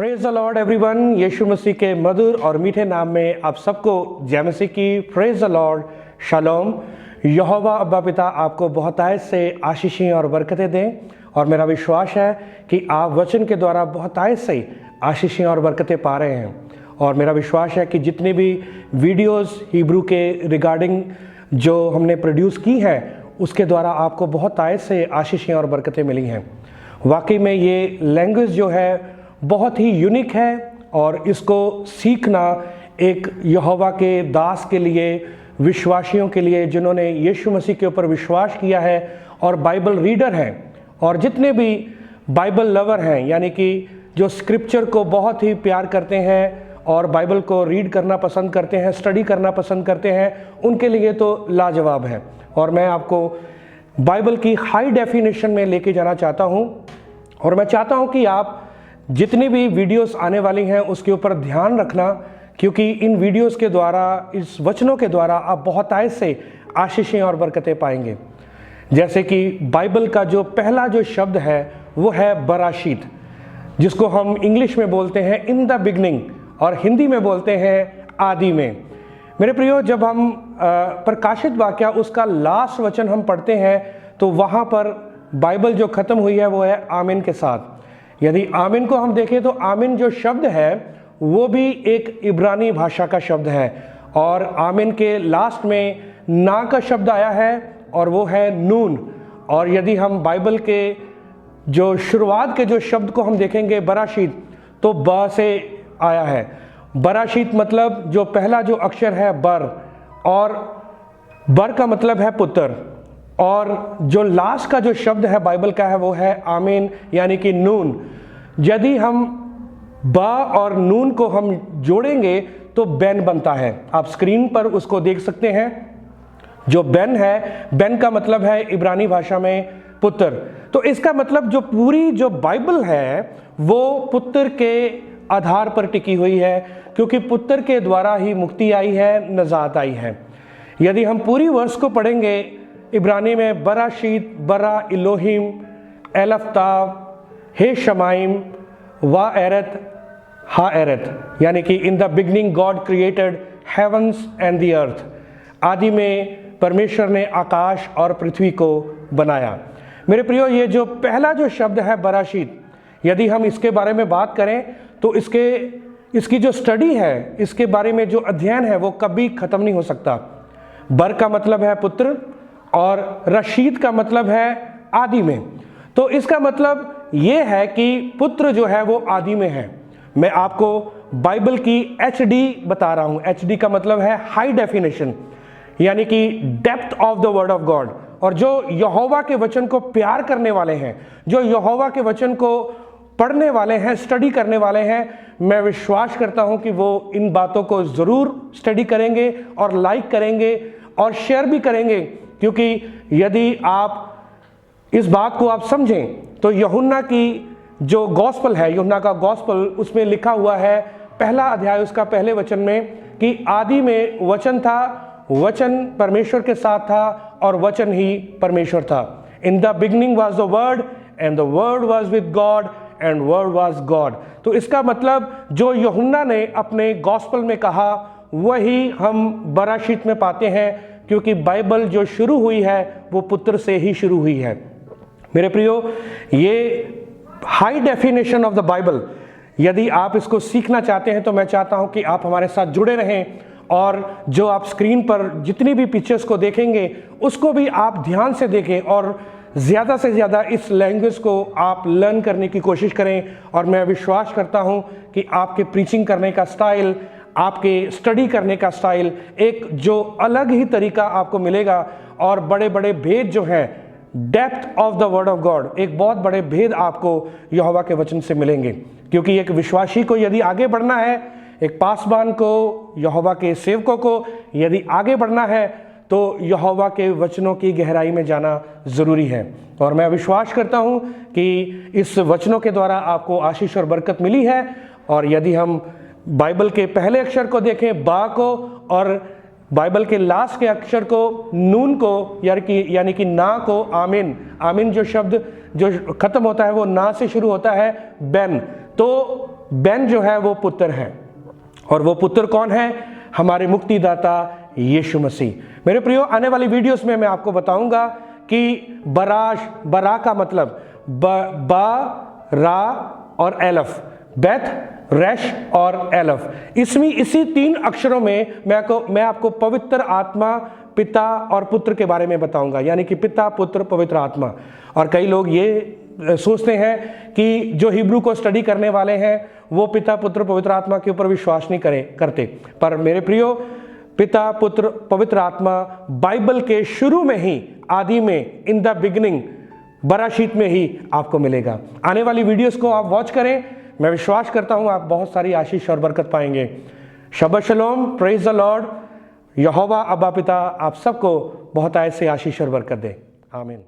Praise the lord everyone. Yeshu Masih के मधुर और मीठे नाम में आप सबको जय मसीह की। प्रेज द लॉर्ड, शालोम। यहोवा अब्बा पिता आपको बहुतायत से आशीषें और बरकतें दें, और मेरा विश्वास है कि आप वचन के द्वारा बहुतायत से आशीषें और बरकतें पा रहे हैं। और मेरा विश्वास है कि जितनी भी वीडियोस हिब्रू के रिगार्डिंग जो हमने प्रोड्यूस की हैं, उसके द्वारा आपको बहुतायत से आशीषें और बरकतें मिली हैं। वाकई में ये लैंग्वेज जो है बहुत ही यूनिक है, और इसको सीखना एक यहोवा के दास के लिए, विश्वासियों के लिए जिन्होंने यीशु मसीह के ऊपर विश्वास किया है और बाइबल रीडर हैं, और जितने भी बाइबल लवर हैं, यानी कि जो स्क्रिप्चर को बहुत ही प्यार करते हैं और बाइबल को रीड करना पसंद करते हैं, स्टडी करना पसंद करते हैं, उनके लिए तो लाजवाब है। और मैं आपको बाइबल की हाई डेफिनेशन में लेके जाना चाहता हूं, और मैं चाहता हूं कि आप जितनी भी वीडियोस आने वाली हैं उसके ऊपर ध्यान रखना, क्योंकि इन वीडियोस के द्वारा, इस वचनों के द्वारा आप बहुतायत से आशीषें और बरकतें पाएंगे। जैसे कि बाइबल का जो पहला जो शब्द है वो है बराशीत, जिसको हम इंग्लिश में बोलते हैं इन द बिगनिंग, और हिंदी में बोलते हैं आदि में। मेरे प्रियो, जब हम प्रकाशित वाक्य उसका लास्ट वचन हम पढ़ते हैं तो वहाँ पर बाइबल जो ख़त्म हुई है वो है आमीन के साथ। यदि आमीन को हम देखें तो आमीन जो शब्द है वो भी एक इब्रानी भाषा का शब्द है, और आमीन के लास्ट में ना का शब्द आया है और वो है नून। और यदि हम बाइबल के जो शुरुआत के जो शब्द को हम देखेंगे बराशीत, तो ब से आया है। बराशीत मतलब जो पहला जो अक्षर है बर, और बर का मतलब है पुत्र, और जो लास्ट का जो शब्द है बाइबल का है वो है आमीन, यानी कि नून। यदि हम बा और नून को हम जोड़ेंगे तो बेन बनता है। आप स्क्रीन पर उसको देख सकते हैं। जो बेन है, बेन का मतलब है इब्रानी भाषा में पुत्र। तो इसका मतलब जो पूरी जो बाइबल है वो पुत्र के आधार पर टिकी हुई है, क्योंकि पुत्र के द्वारा ही मुक्ति आई है, नजात आई है। यदि हम पूरी वर्ष को पढ़ेंगे इब्रानी में बराशीत, बरा इलोहिम, एलफ्ताब, हे शमाइम, वा एरत, हा एरत, यानी कि in the beginning God created heavens and the earth. आदि में परमेश्वर ने आकाश और पृथ्वी को बनाया। मेरे प्रियो, ये जो पहला जो शब्द है बराशीत, यदि हम इसके बारे में बात करें तो इसकी जो स्टडी है, इसके बारे में जो अध्ययन है वो कभी ख़त्म नहीं हो सकता। बर का मतलब है पुत्र, और रशीद का मतलब है आदि में। तो इसका मतलब ये है कि पुत्र जो है वो आदि में है। मैं आपको बाइबल की HD बता रहा हूँ। HD का मतलब है हाई डेफिनेशन, यानी कि depth of the word of God. और जो यहोवा के वचन को प्यार करने वाले हैं, जो यहोवा के वचन को पढ़ने वाले हैं, स्टडी करने वाले हैं, मैं विश्वास करता हूं कि वो इन बातों को ज़रूर स्टडी करेंगे और लाइक करेंगे और शेयर भी करेंगे। क्योंकि यदि आप इस बात को आप समझें तो यूहन्ना की जो गॉस्पल है, यूहन्ना का गॉस्पल, उसमें लिखा हुआ है पहला अध्याय उसका पहले वचन में कि आदि में वचन था, वचन परमेश्वर के साथ था और वचन ही परमेश्वर था। इन the beginning was the word and the word was with God and word was God. तो इसका मतलब जो यूहन्ना ने अपने गॉस्पल में कहा वही हम बराशीत में पाते हैं, क्योंकि बाइबल जो शुरू हुई है वो पुत्र से ही शुरू हुई है। मेरे प्रियो, ये high definition of the Bible, यदि आप इसको सीखना चाहते हैं तो मैं चाहता हूं कि आप हमारे साथ जुड़े रहें, और जो आप स्क्रीन पर जितनी भी पिक्चर्स को देखेंगे उसको भी आप ध्यान से देखें, और ज़्यादा से ज़्यादा इस लैंग्वेज को आप लर्न करने की कोशिश करें। और मैं विश्वास करता हूं कि आपके प्रीचिंग करने का स्टाइल, आपके स्टडी करने का स्टाइल, एक जो अलग ही तरीका आपको मिलेगा, और बड़े बड़े भेद जो हैं, depth of the word of God, एक बहुत बड़े भेद आपको यहोवा के वचन से मिलेंगे। क्योंकि एक विश्वासी को यदि आगे बढ़ना है, एक पासबान को, यहोवा के सेवकों को यदि आगे बढ़ना है, तो यहोवा के वचनों की गहराई में जाना ज़रूरी है। और मैं विश्वास करता हूँ कि इस वचनों के द्वारा आपको आशीष और बरकत मिली है। और यदि हम बाइबल के पहले अक्षर को देखें बा को, और बाइबल के लास्ट के अक्षर को नून को, यानी कि ना को, आमीन, आमीन जो शब्द जो ख़त्म होता है वो ना से शुरू होता है, बेन। तो बेन जो है वो पुत्र है, और वो पुत्र कौन है? हमारे मुक्तिदाता यीशु मसीह। मेरे प्रियो, आने वाली वीडियोस में मैं आपको बताऊंगा कि बरा का मतलब बा रा और एलफ, बेथ, रेश और एलफ। इसी 3 अक्षरों में मैं आपको पवित्र आत्मा, पिता और पुत्र के बारे में बताऊंगा, यानी कि पिता, पुत्र, पवित्र आत्मा। और कई लोग ये सोचते हैं कि जो हिब्रू को स्टडी करने वाले हैं वो पिता, पुत्र, पवित्र आत्मा के ऊपर विश्वास नहीं करते। पर मेरे प्रियो, पिता, पुत्र, पवित्र आत्मा बाइबल के शुरू में ही, आदि में, इन द बिगिनिंग, बराशीत में ही आपको मिलेगा। आने वाली वीडियोस को आप वॉच करें। मैं विश्वास करता हूं आप बहुत सारी आशीष और बरकत पाएंगे। शब्बत शलोम, प्रेज द लॉर्ड। यहोवा अब्बा पिता आप सबको बहुत ऐसे आशीष और बरकत दे। आमीन।